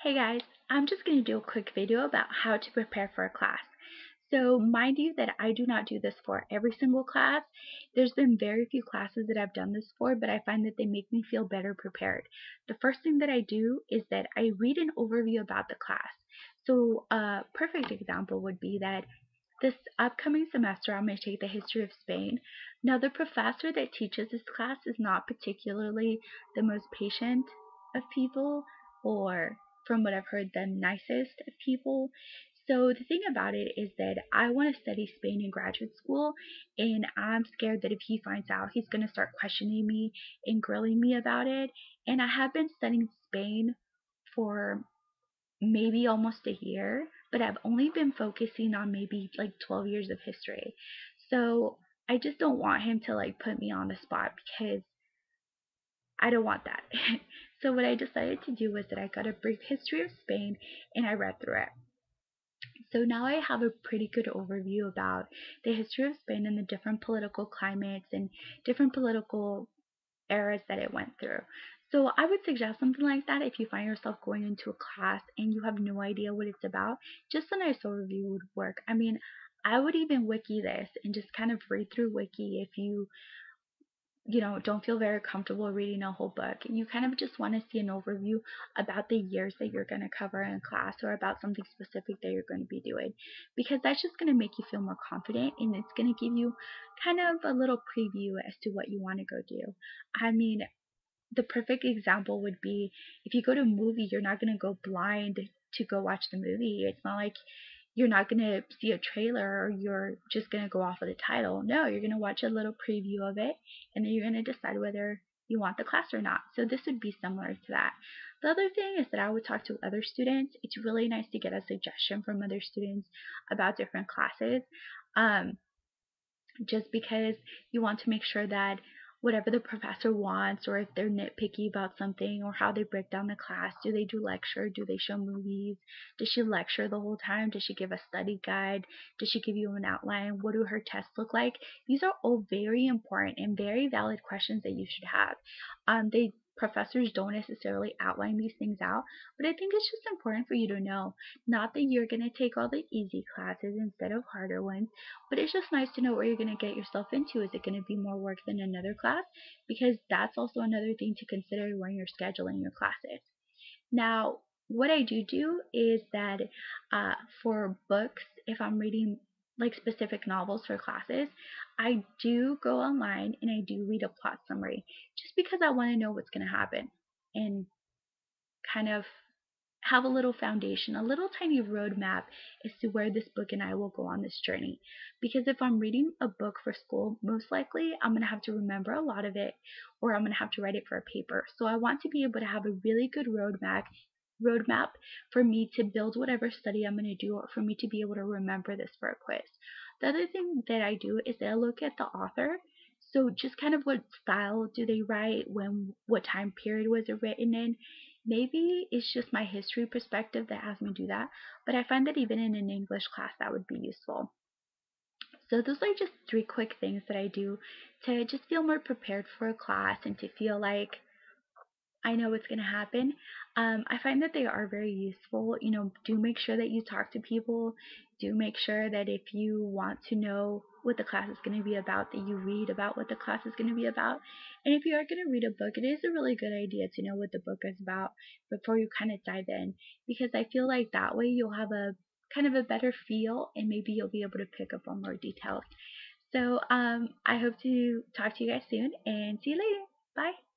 Hey guys, I'm just going to do a quick video about how to prepare for a class. So mind you that I do not do this for every single class. There's been very few classes that I've done this for, but I find that they make me feel better prepared. The first thing that I do is that I read an overview about the class. So a perfect example would be that this upcoming semester I'm going to take the history of Spain. Now the professor that teaches this class is not particularly the most patient of people, or from what I've heard, the nicest of people. So the thing about it is that I want to study Spain in graduate school, and I'm scared that if he finds out, he's going to start questioning me and grilling me about it. And I have been studying Spain for maybe almost a year, but I've only been focusing on maybe like 12 years of history. So I just don't want him to like put me on the spot because I don't want that. So what I decided to do was that I got a brief history of Spain and I read through it. So now I have a pretty good overview about the history of Spain and the different political climates and different political eras that it went through. So I would suggest something like that if you find yourself going into a class and you have no idea what it's about. Just a nice overview would work. I mean, I would even wiki this and just kind of read through wiki if you don't feel very comfortable reading a whole book and you kind of just want to see an overview about the years that you're going to cover in class or about something specific that you're going to be doing, because that's just going to make you feel more confident and it's going to give you kind of a little preview as to what you want to go do. I mean, the perfect example would be if you go to a movie, you're not going to go blind to go watch the movie. It's not like you're not going to see a trailer or you're just going to go off of the title. No, you're going to watch a little preview of it and then you're going to decide whether you want the class or not. So this would be similar to that. The other thing is that I would talk to other students. It's really nice to get a suggestion from other students about different classes. Um, just because you want to make sure that whatever the professor wants, or if they're nitpicky about something, or how they break down the class, do they do lecture, do they show movies, does she lecture the whole time, does she give a study guide, does she give you an outline, what do her tests look like? These are all very important and very valid questions that you should have. They Professors don't necessarily outline these things out, but I think it's just important for you to know. Not that you're going to take all the easy classes instead of harder ones, but it's just nice to know what you're going to get yourself into. Is it going to be more work than another class? Because that's also another thing to consider when you're scheduling your classes. Now, what I do is that for books, if I'm reading like specific novels for classes, I do go online and I do read a plot summary just because I want to know what's going to happen and kind of have a little foundation, a little tiny roadmap as to where this book and I will go on this journey. Because if I'm reading a book for school, most likely I'm going to have to remember a lot of it or I'm going to have to write it for a paper. So I want to be able to have a really good roadmap for me to build whatever study I'm going to do or for me to be able to remember this for a quiz. The other thing that I do is that I look at the author. So just kind of what style do they write, what time period was it written in. Maybe it's just my history perspective that has me do that, but I find that even in an English class that would be useful. So those are just three quick things that I do to just feel more prepared for a class and to feel like I know what's going to happen. I find that they are very useful. Do make sure that you talk to people. Do make sure that if you want to know what the class is going to be about, that you read about what the class is going to be about. And if you are going to read a book, it is a really good idea to know what the book is about before you kind of dive in, because I feel like that way you'll have a kind of a better feel and maybe you'll be able to pick up on more details. So I hope to talk to you guys soon and see you later. Bye.